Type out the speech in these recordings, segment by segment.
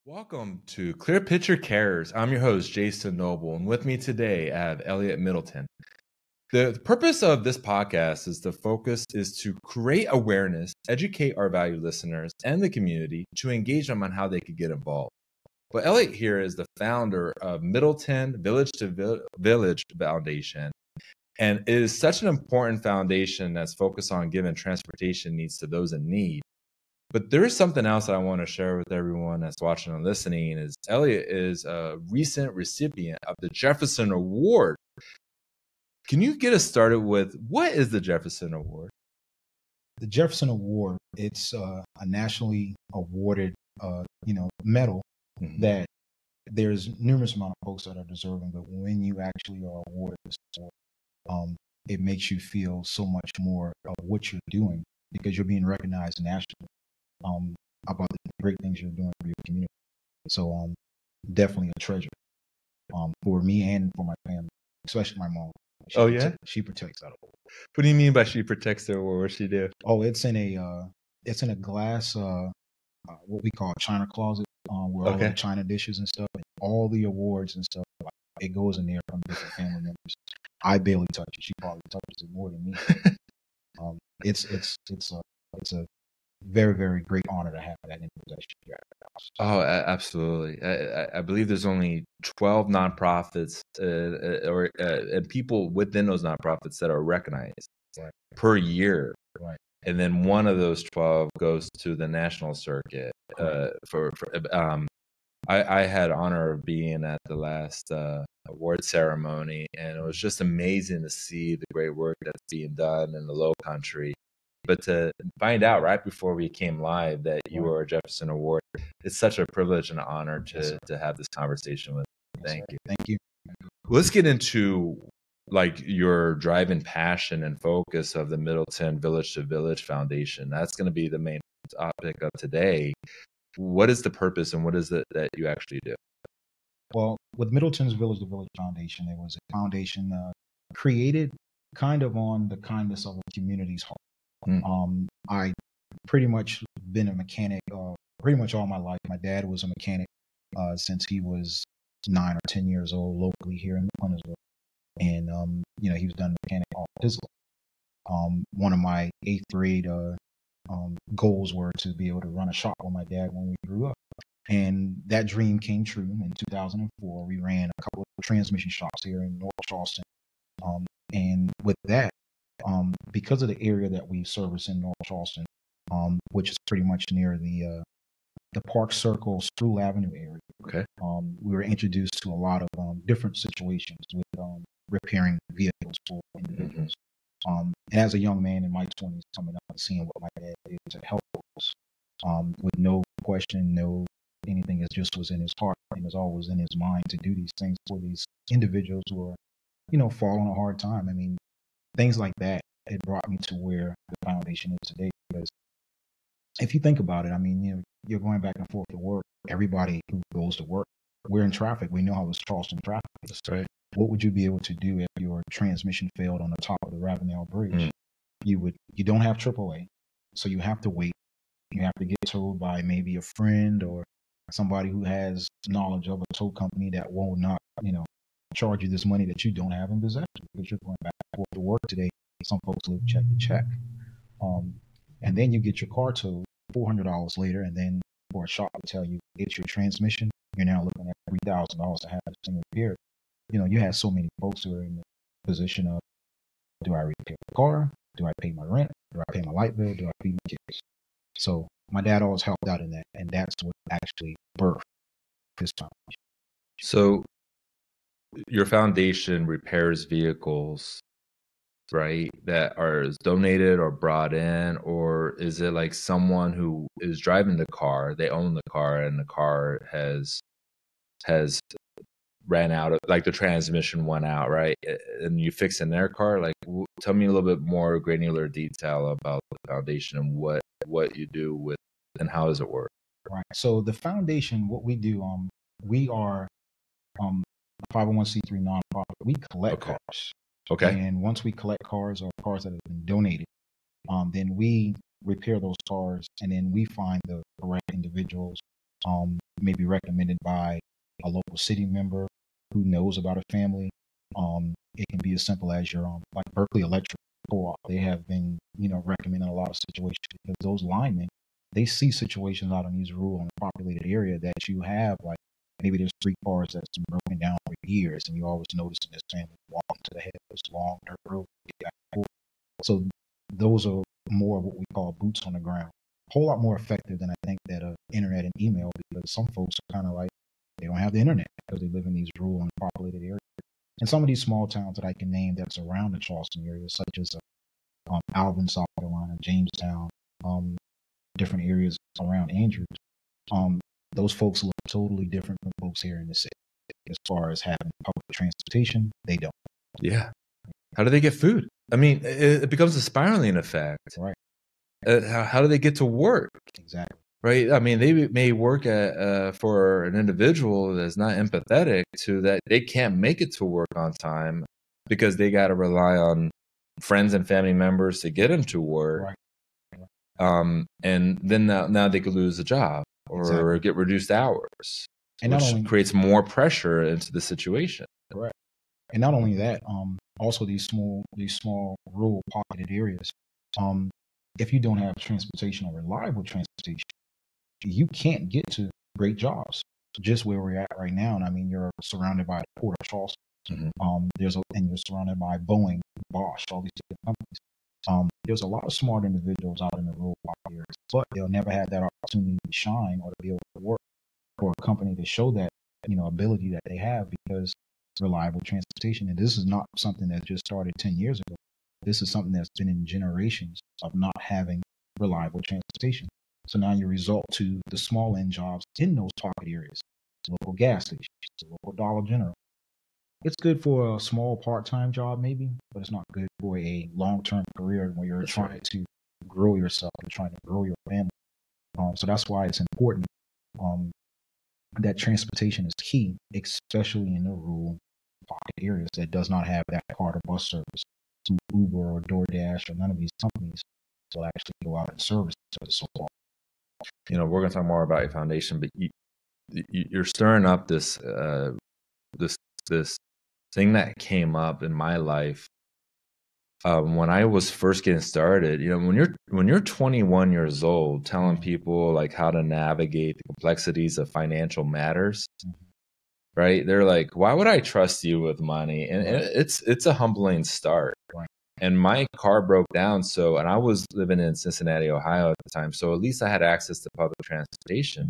Welcome to Clear Picture Cares. I'm your host, Jason Noble, and with me today I have Eliot Middleton. The purpose of this podcast is to create awareness, educate our valued listeners and the community to engage them on how they could get involved. But Eliot here is the founder of Middleton Village to Village Foundation, and it is such an important foundation that's focused on giving transportation needs to those in need. But there is something else that I want to share with everyone that's watching and listening is Eliot is a recent recipient of the Jefferson Award. Can you get us started with what is the Jefferson Award? The Jefferson Award, it's a nationally awarded, medal that there's numerous amount of folks that are deserving, but when you actually are awarded this award, it makes you feel so much more of what you're doing because you're being recognized nationally. About the great things you're doing for your community. So definitely a treasure for me and for my family, especially my mom. She protects that award. What do you mean by she protects the award? What does she do? Oh, it's in a glass what we call China closet, where all the China dishes and stuff, and all the awards and stuff, it goes in there from different family members. I barely touch it. She probably touches it more than me. It's a very, very great honor to have that in possession here at the house. Oh, absolutely. I believe there's only 12 nonprofits and people within those nonprofits that are recognized per year. Right. And then one of those 12 goes to the national circuit. I had honor of being at the last award ceremony, and it was just amazing to see the great work that's being done in the Low Country. But to find out right before we came live that you were a Jefferson Award, it's such a privilege and an honor to have this conversation with you. Thank you. Let's get into your driving passion and focus of the Middleton Village to Village Foundation. That's going to be the main topic of today. What is the purpose and what is it that you actually do? Well, with Middleton's Village to Village Foundation, it was a foundation created kind of on the kindness of a community's heart. I pretty much been a mechanic pretty much all my life. My dad was a mechanic since he was 9 or 10 years old locally here in Huntersville. And, he was done mechanic all his life. One of my 8th grade goals were to be able to run a shop with my dad when we grew up. And that dream came true in 2004. We ran a couple of transmission shops here in North Charleston. And with that, because of the area that we service in North Charleston, which is pretty much near the Park Circle, Sproul Avenue area. Okay. We were introduced to a lot of different situations with repairing vehicles for individuals. And as a young man in my 20s, coming up and seeing what my dad did to help us, with no question, no anything, it just was in his heart and was always in his mind to do these things for these individuals who are, falling on a hard time. I mean, things like that, it brought me to where the foundation is today. Because if you think about it, I mean, you're going back and forth to work. Everybody who goes to work, we're in traffic. We know how this Charleston traffic is. That's right. What would you be able to do if your transmission failed on the top of the Ravenel Bridge? You don't have AAA, so you have to wait. You have to get towed by maybe a friend or somebody who has knowledge of a tow company that will not, charge you this money that you don't have in possession because you're going back and forth to work today. Some folks live check to check. And then you get your car towed $400 later, and then for a shop to tell you it's your transmission, you're now looking at $3,000 to have this thing repaired. You have so many folks who are in the position of, do I repair the car? Do I pay my rent? Do I pay my light bill? Do I feed my kids? So my dad always helped out in that, and that's what actually birthed this foundation. So your foundation repairs vehicles, right, that are donated or brought in, or is it like someone who is driving the car, they own the car, and the car has ran out of, like, the transmission went out, right, and you fix in their car? Like, tell me a little bit more granular detail about the foundation and what you do with and how does it work? Right. So the foundation, what we do, we are a 501c3 nonprofit. We collect cars. Okay. And once we collect cars or cars that have been donated, then we repair those cars, and then we find the correct individuals Maybe recommended by a local city member who knows about a family. It can be as simple as your like Berkeley Electric Co-op. They have been, recommending a lot of situations because those linemen, they see situations out in these rural and populated area that you have, like maybe there's 3 cars that's been broken down for years, and you always noticing this family walking to the head of this long dirt road. So those are more what we call boots on the ground. A whole lot more effective than I think that internet and email, because some folks are kind of like, they don't have the internet because they live in these rural and populated areas. And some of these small towns that I can name that's around the Charleston area, such as Alvin, South Carolina, Jamestown, different areas around Andrews, those folks look totally different from folks here in the city. As far as having public transportation, they don't. Yeah. How do they get food? I mean, it becomes a spiraling effect. Right. How do they get to work? Exactly. Right. I mean, they may work for an individual that's not empathetic to that. They can't make it to work on time because they got to rely on friends and family members to get them to work. Right. And then now they could lose a job or get reduced hours, and which creates more pressure into the situation. Correct. And not only that, also these small rural pocketed areas, if you don't have transportation or reliable transportation, you can't get to great jobs. Just where we're at right now, and I mean, you're surrounded by the Port of Charleston. Mm-hmm. And you're surrounded by Boeing, Bosch, all these different companies. There's a lot of smart individuals out in the rural areas, but they'll never have that opportunity to shine or to be able to work for a company to show that ability that they have, because reliable transportation. And this is not something that just started 10 years ago. This is something that's been in generations of not having reliable transportation. So now you result to the small end jobs in those pocket areas, local gas stations, local Dollar General. It's good for a small part-time job maybe, but it's not good for a long-term career where you're trying to grow yourself, you're trying to grow your family. So that's why it's important that transportation is key, especially in the rural pocket areas that does not have that car to bus service. So Uber or DoorDash or none of these companies will actually go out and service to so far. We're going to talk more about your foundation, but you're stirring up this thing that came up in my life when I was first getting started. When you're 21 years old, telling people like how to navigate the complexities of financial matters, right? They're like, "Why would I trust you with money?" And it's a humbling start. Right. And my car broke down, and I was living in Cincinnati, Ohio at the time, so at least I had access to public transportation.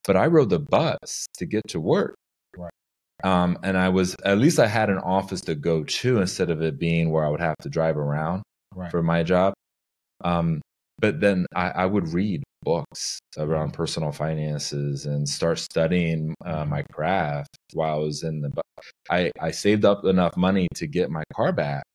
But I rode the bus to get to work. Right. And at least I had an office to go to instead of it being where I would have to drive around for my job. But then I would read books around personal finances and start studying my craft while I was in the bus. I saved up enough money to get my car back.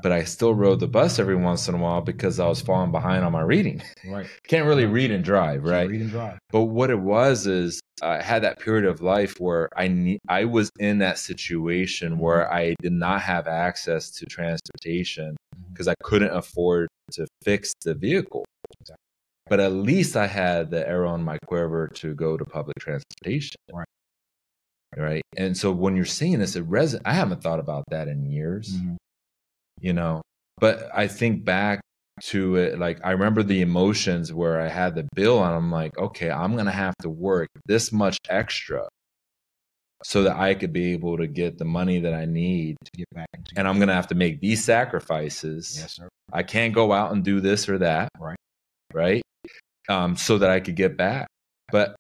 But I still rode the bus every once in a while because I was falling behind on my reading. Right. Can't really read and drive, right? Read and drive. But what it was is I had that period of life where I was in that situation where I did not have access to transportation because I couldn't afford to fix the vehicle. Exactly. But at least I had the arrow in my quiver to go to public transportation. Right. Right. And so when you're saying this, I haven't thought about that in years. But I think back to it, like I remember the emotions where I had the bill and I'm like, okay, I'm going to have to work this much extra so that I could be able to get the money that I need to get back. And I'm going to have to make these sacrifices. Yes, sir. I can't go out and do this or that. Right. So that I could get back. But,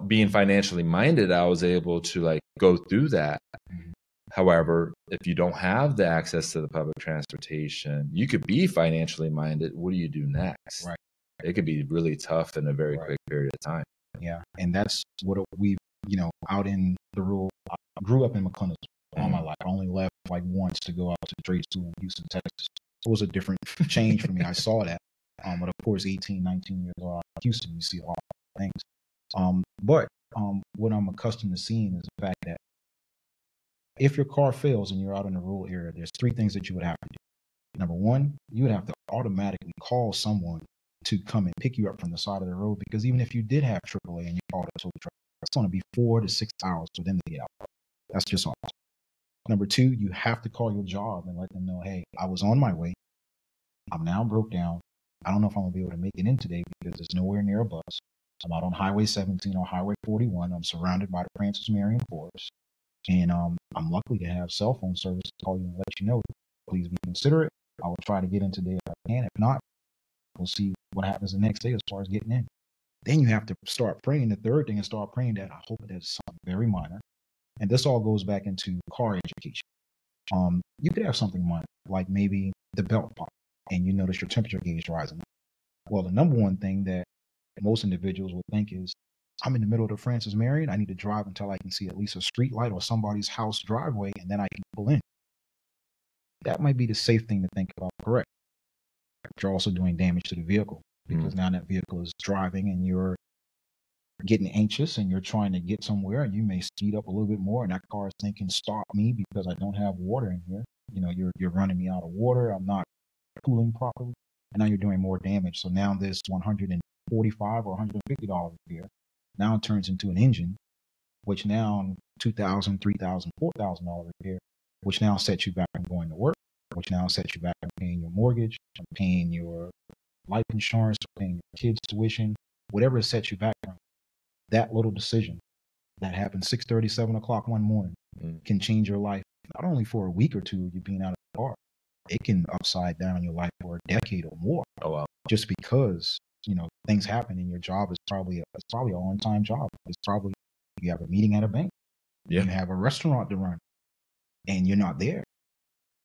being financially minded, I was able to go through that. However, if you don't have the access to the public transportation, you could be financially minded. What do you do next? Right. It could be really tough in a very quick period of time. Yeah. And that's what we, out in the rural, I grew up in McClendon all my life. I only left once to go out to the trade school in Houston, Texas. It was a different change for me. I saw that. But of course, 18, 19 years old, in Houston, you see a lot of things. But what I'm accustomed to seeing is the fact that if your car fails and you're out in a rural area, there's 3 things that you would have to do. Number one, you would have to automatically call someone to come and pick you up from the side of the road, because even if you did have AAA and you called a tow truck, it's going to be 4 to 6 hours for them to get out. That's just all. Number two, you have to call your job and let them know, hey, I was on my way. I'm now broke down. I don't know if I'm going to be able to make it in today because there's nowhere near a bus. I'm out on Highway 17 or Highway 41. I'm surrounded by the Francis Marion Forest. And I'm lucky to have cell phone service to call you and let you know. Please be considerate. I will try to get in today if I can. If not, we'll see what happens the next day as far as getting in. Then you have to start praying. The third thing is start praying that I hope that it's something very minor. And this all goes back into car education. You could have something minor, like maybe the belt pop, and you notice your temperature gauge rising. Well, the number one thing that most individuals would think is, I'm in the middle of the Francis Marion. I need to drive until I can see at least a street light or somebody's house driveway, and then I can pull in. That might be the safe thing to think about, correct? But you're also doing damage to the vehicle, because now that vehicle is driving and you're getting anxious and you're trying to get somewhere, and you may speed up a little bit more, and that car is thinking, stop me because I don't have water in here. You're running me out of water. I'm not cooling properly, and now you're doing more damage. So now this $145 or $150 repair now turns into an engine, which now $2,000, $3,000, $4,000 repair, which now sets you back from going to work, which now sets you back from paying your mortgage, from paying your life insurance, paying your kids' tuition, whatever sets you back from. That little decision that happens 6:30, 7 o'clock one morning can change your life, not only for a week or two of you being out of the car. It can upside down your life for a decade or more. Oh, wow. Just because, things happen and your job is probably an on-time job. It's probably you have a meeting at a bank. Yeah. You have a restaurant to run and you're not there.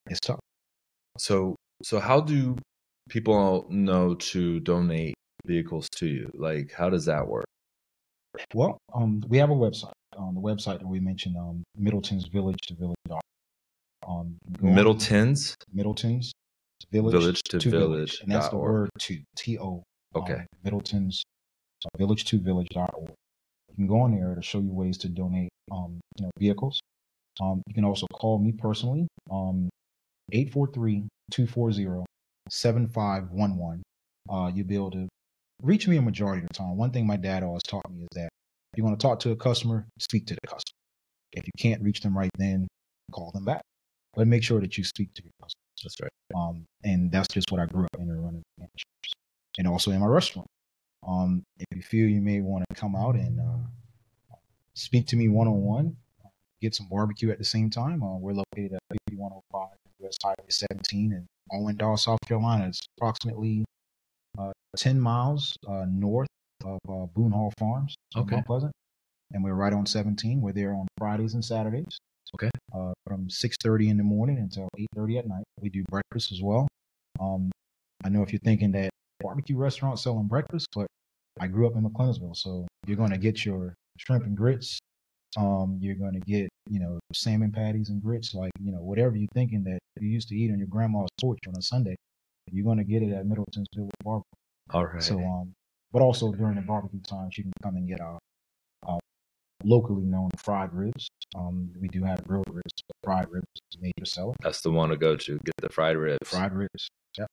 It's tough. So how do people know to donate vehicles to you? Like, how does that work? Well, we have a website. The website that we mentioned, Middleton's Village to Village. Middleton's Village to Village, and that's the word to TO. Okay. Middleton's Village to Village.org. You can go on there to show you ways to donate, vehicles. You can also call me personally, 843-240-7511. You'll be able to reach me a majority of the time. One thing my dad always taught me is that if you want to talk to a customer, speak to the customer. If you can't reach them right then, call them back. But make sure that you speak to your customers. That's right. And that's just what I grew up in running, and also in my restaurant. If you feel you may want to come out and speak to me one-on-one, get some barbecue at the same time. We're located at 5105 West Highway 17 in Owendale, South Carolina. It's approximately 10 miles north of Boone Hall Farms, Okay. Mount Pleasant. And we're right on 17. We're there on Fridays and Saturdays. Okay. From 6:30 in the morning until 8:30 at night. We do breakfast as well. I know if you're thinking that barbecue restaurant selling breakfast, but I grew up in McClellanville, so you're going to get your shrimp and grits. You're going to get, salmon patties and grits, like, whatever you're thinking that you used to eat on your grandma's porch on a Sunday, you're going to get it at Middleton's Village Barbecue. All right. So, but also during the barbecue times, you can come and get our locally known fried ribs. We do have grilled ribs, but fried ribs is a major seller. That's the one to go to. Get the fried ribs. Fried ribs, yeah.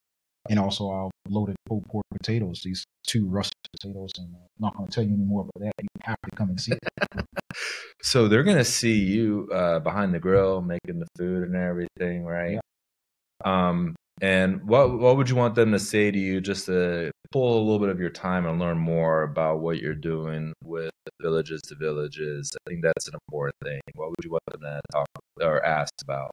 And also our loaded pulled pork potatoes, these 2 russet potatoes. And I'm not going to tell you any more about that. You have to come and see it. So they're going to see you behind the grill making the food and everything, right? Yeah. And what would you want them to say to you, just to pull a little bit of your time and learn more about what you're doing with Villages to Villages? I think that's an important thing. What would you want them to talk or ask about?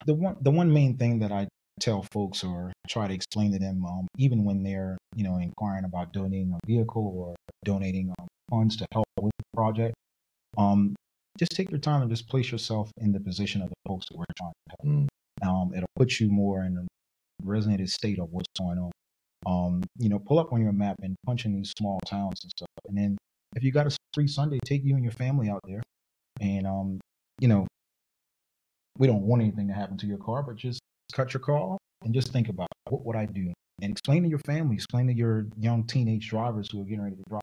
The one main thing that I tell folks or try to explain to them, even when they're inquiring about donating a vehicle or donating funds to help with the project, just take your time and just place yourself in the position of the folks that we're trying to help. It'll put you more in a resonated state of what's going on. Pull up on your map and punch in these small towns and stuff. And then if you got a free Sunday, take you and your family out there. And, we don't want anything to happen to your car, but just cut your car off and just think about what would I do? And explain to your family, explain to your young teenage drivers who are getting ready to drive.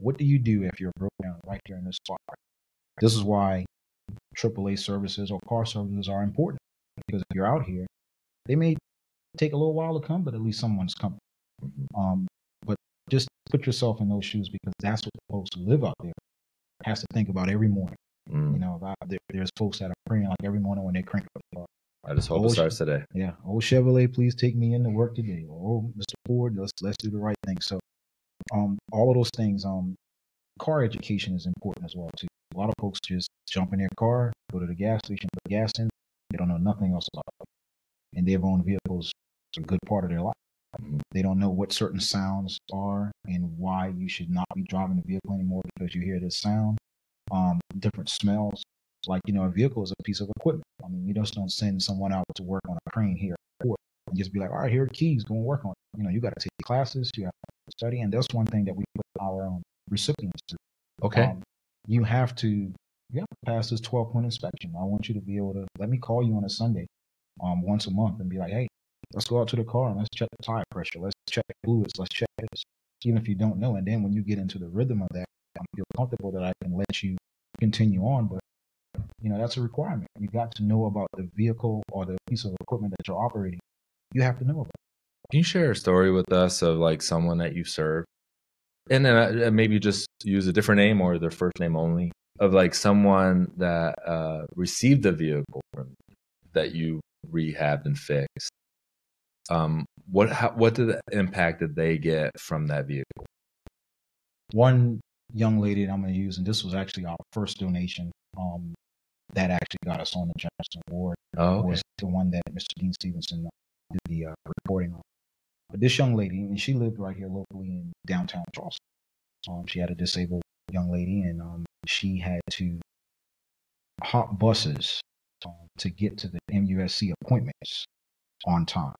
What do you do if you're broke down right here in this spot? This is why AAA services or car services are important. Because if you're out here, they may take a little while to come, but at least someone's coming. But just put yourself in those shoes, because that's what the folks who live out there has to think about every morning. You know, there's folks that are praying like every morning when they crank up the car. I just hope it starts today. Yeah. Oh, Chevrolet, please take me into work today. Or, oh, Mr. Ford, let's do the right thing. So, all of those things, car education is important as well too. A lot of folks just jump in their car, go to the gas station, put gas in. They don't know nothing else about it, and they've owned vehicles a good part of their life. They don't know what certain sounds are and why you should not be driving the vehicle anymore because you hear this sound. Different smells. Like, you know, a vehicle is a piece of equipment. I mean, you just don't send someone out to work on a crane here at port and just be like, all right, here are the keys, go and work on it. You know, you got to take classes, you have to study, and that's one thing that we put our recipients to. Okay. You have to pass this 12-point inspection. I want you to be able to let me call you on a Sunday, once a month, and be like, hey, let's go out to the car and let's check the tire pressure, let's check the fluids, let's check this, even if you don't know. And then when you get into the rhythm of that, I feel comfortable that I can let you continue on. But you know, that's a requirement. You got to know about the vehicle or the piece of equipment that you're operating. You have to know about it. Can you share a story with us of like someone that you served, and then maybe just use a different name or their first name only, of like someone that received the vehicle that you rehabbed and fixed? What did the impact did they get from that vehicle? One young lady that I'm going to use, and this was actually our first donation, that actually got us on the Jefferson Award. Was the one that Mr. Dean Stevenson did the reporting on. But this young lady, and she lived right here locally in downtown Charleston. She had a disabled young lady, and she had to hop buses to get to the MUSC appointments on time.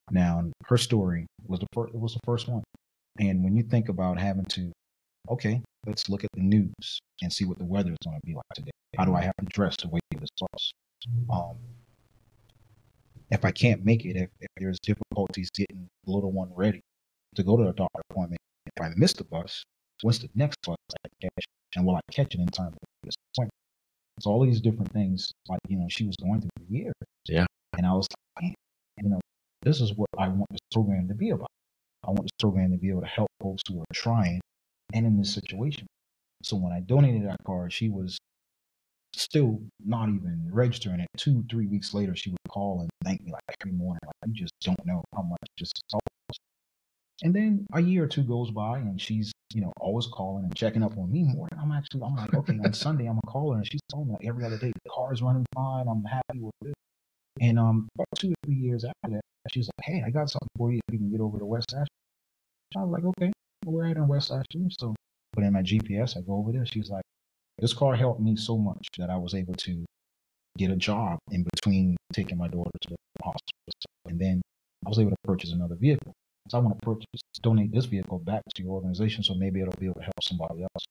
Now, her story was the first one. And when you think about having to, okay, let's look at the news and see what the weather is going to be like today. How do I have to dress to wait for this bus? If I can't make it, if there's difficulties getting the little one ready to go to a doctor appointment, if I miss the bus, when's the next bus I catch? And will I catch it in time for this appointment? So all these different things, like, you know, she was going through for years. Yeah. And I was like, man, you know, this is what I want this program to be about. I want this program to be able to help folks who are trying and in this situation. So when I donated that car, she was still not even registering it. 2-3 weeks later, she would call and thank me like every morning. Like, you just don't know how much this is. And then a year or two goes by, and she's, you know, always calling and checking up on me more. And I'm like, okay, on Sunday I'm gonna call her, and she's telling me like every other day the car is running fine. I'm happy with it. And about 2 or 3 years after that, she's like, hey, I got something for you if you can get over to West Ashland. I was like, okay, we're at in West Ashland. So put in my GPS, I go over there. She's like, this car helped me so much that I was able to get a job in between taking my daughter to the hospital. And then I was able to purchase another vehicle. So I want to donate this vehicle back to your organization, so maybe it'll be able to help somebody else.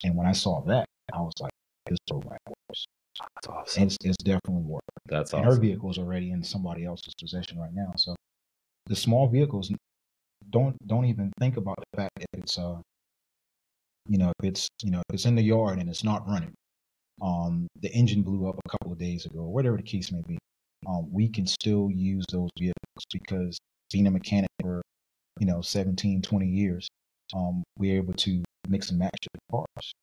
And when I saw that, I was like, this program works. That's awesome. It's definitely working. That's awesome. And her vehicle is already in somebody else's possession right now. So the small vehicles, don't even think about the fact that it's if it's in the yard and it's not running. The engine blew up a couple of days ago, whatever the case may be. We can still use those vehicles because being a mechanic for 17, 20 years, we're able to mix and match the parts.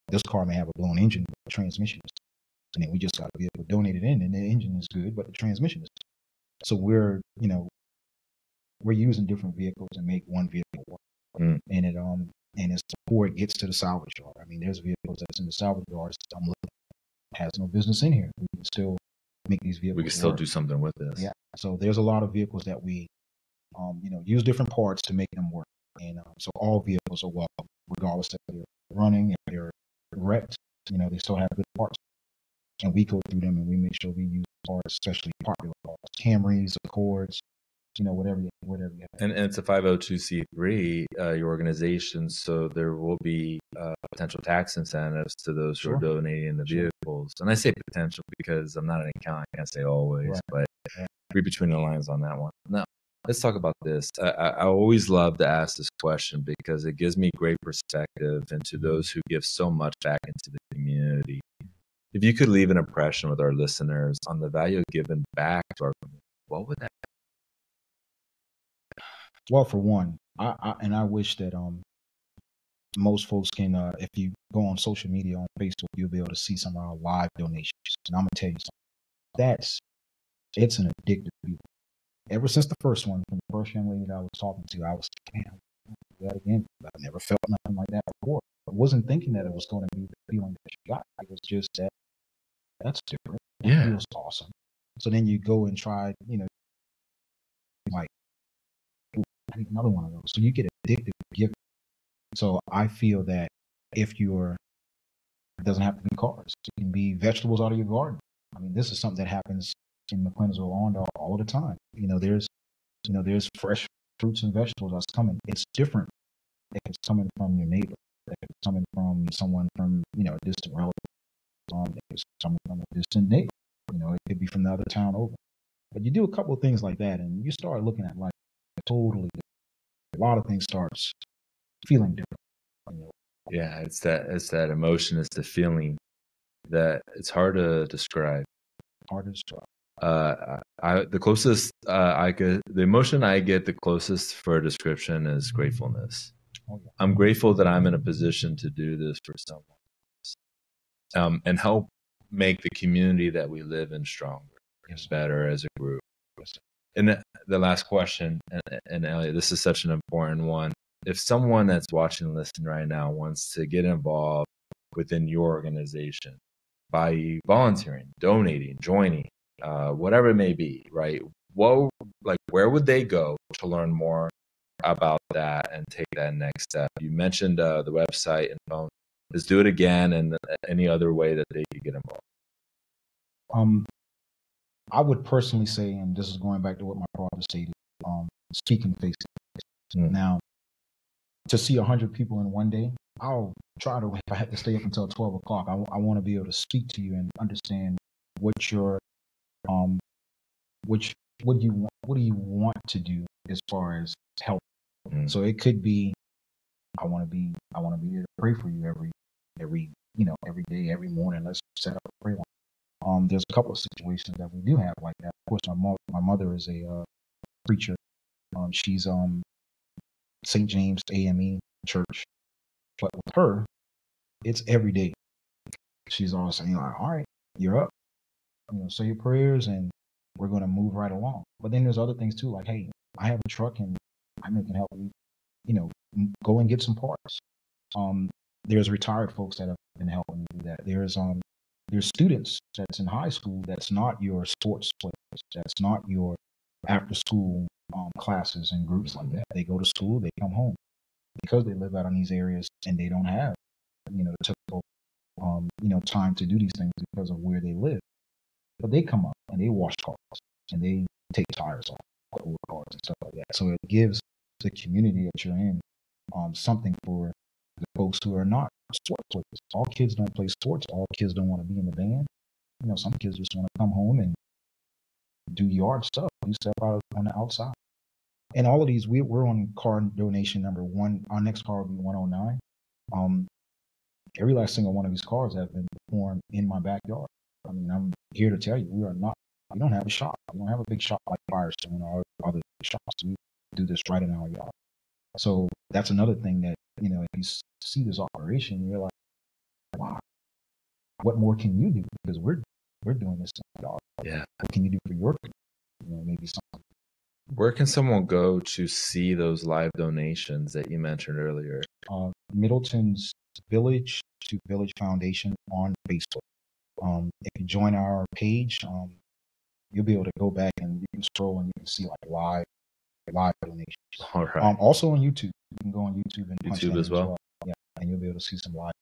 This car may have a blown engine, but the transmission is, and then we just got a vehicle donated in, and the engine is good, but the transmission is. So we're using different vehicles to make one vehicle work, and it's before it gets to the salvage yard. I mean, there's vehicles that's in the salvage yard that I'm looking at, has no business in here. We can still make these vehicles. We can still work. do something with this. Yeah. So there's a lot of vehicles that we, use different parts to make them work, and so all vehicles are welcome, regardless if they're running, if they're wrecked. They still have good parts, and we go through them and we make sure we use parts, especially popular parts, Camrys, Accords. Whatever you have. And it's a 502c3, your organization, so there will be potential tax incentives to those who are donating the vehicles. And I say potential because I'm not an accountant, I can't say always, but read between the lines on that one. Now, let's talk about this. I always love to ask this question because it gives me great perspective into those who give so much back into the community. If you could leave an impression with our listeners on the value of giving back to our community, what would that be? Well, for one, I wish that most folks can, if you go on social media on Facebook, you'll be able to see some of our live donations. And I'm gonna tell you something. It's an addictive feeling. Ever since the first one, from the first young lady that I was talking to, I was like, man, I'll do that again. I've never felt nothing like that before. I wasn't thinking that it was going to be the feeling that she got. It was just that's different. That feels awesome. So then you go and try, like, I need another one of those. So you get addicted to giving. So I feel that if it doesn't have to be cars. It can be vegetables out of your garden. I mean, this is something that happens in McClendon all the time. There's fresh fruits and vegetables that's coming. It's different if it's coming from your neighbor, if it's coming from someone from, a distant relative, if it's coming from a distant neighbor. It could be from the other town over. But you do a couple of things like that, and you start looking at life totally different. A lot of things starts feeling different. Yeah, it's that emotion, it's the feeling that it's hard to describe. The emotion I get the closest for a description is gratefulness. Oh, yeah. I'm grateful that I'm in a position to do this for someone else, and help make the community that we live in stronger, better as a group. And the last question, and Eliot, this is such an important one. If someone that's watching and listening right now wants to get involved within your organization by volunteering, donating, joining, whatever it may be, right? Where would they go to learn more about that and take that next step? You mentioned the website and phone. Let's do it again, and any other way that they could get involved. I would personally say, and this is going back to what my father stated, speaking face to face. Now, to see 100 people in one day, I'll try to, if I have to stay up until 12 o'clock, I want to be able to speak to you and understand what do you want to do as far as help. So it could be, I want to be here to pray for you every day, every morning. Let's set up a prayer line. There's a couple of situations that we do have like that. Of course, my mother is a preacher. She's St. James AME Church, but with her, it's every day. She's always saying, like, all right, you're up. Say your prayers and we're going to move right along. But then there's other things too, like, hey, I have a truck and I can help you, go and get some parts. There's retired folks that have been helping me do that. There's students that's in high school that's not your sports players, that's not your after school classes and groups like that. They go to school, they come home because they live out in these areas and they don't have, the typical, time to do these things because of where they live. But they come up and they wash cars and they take tires off old cars and stuff like that. So it gives the community that you're in something for the folks who are not sports players. All kids don't play sports. All kids don't want to be in the band. Some kids just want to come home and do yard stuff, do stuff out on the outside. And all of these, we're on car donation number 1. Our next car will be 109. Every last single one of these cars have been performed in my backyard. I mean, I'm here to tell you, we don't have a shop. We don't have a big shop like Firestone or other shops. We do this right in our yard. So that's another thing that, if you see this operation, you're like, wow, what more can you do? Because we're doing this in our yard. Yeah. What can you do for your community? Maybe something. Where can someone go to see those live donations that you mentioned earlier? Middleton's Village to Village Foundation on Facebook. If you join our page, you'll be able to go back and you can scroll and you can see like live donations. All right. Also on YouTube, you can go on YouTube and punch YouTube as well. Yeah, and you'll be able to see some live.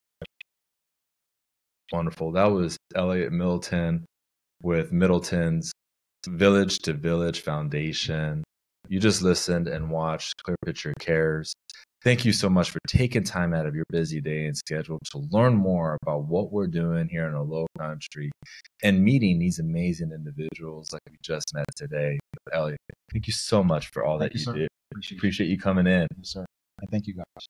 Wonderful. That was Eliot Middleton with Middleton's Village to Village Foundation. You just listened and watched Clear Picture Cares. Thank you so much for taking time out of your busy day and schedule to learn more about what we're doing here in the Low Country and meeting these amazing individuals like we just met today. Eliot, thank you so much for all that you did. Appreciate you coming in. Yes, sir. And thank you, guys.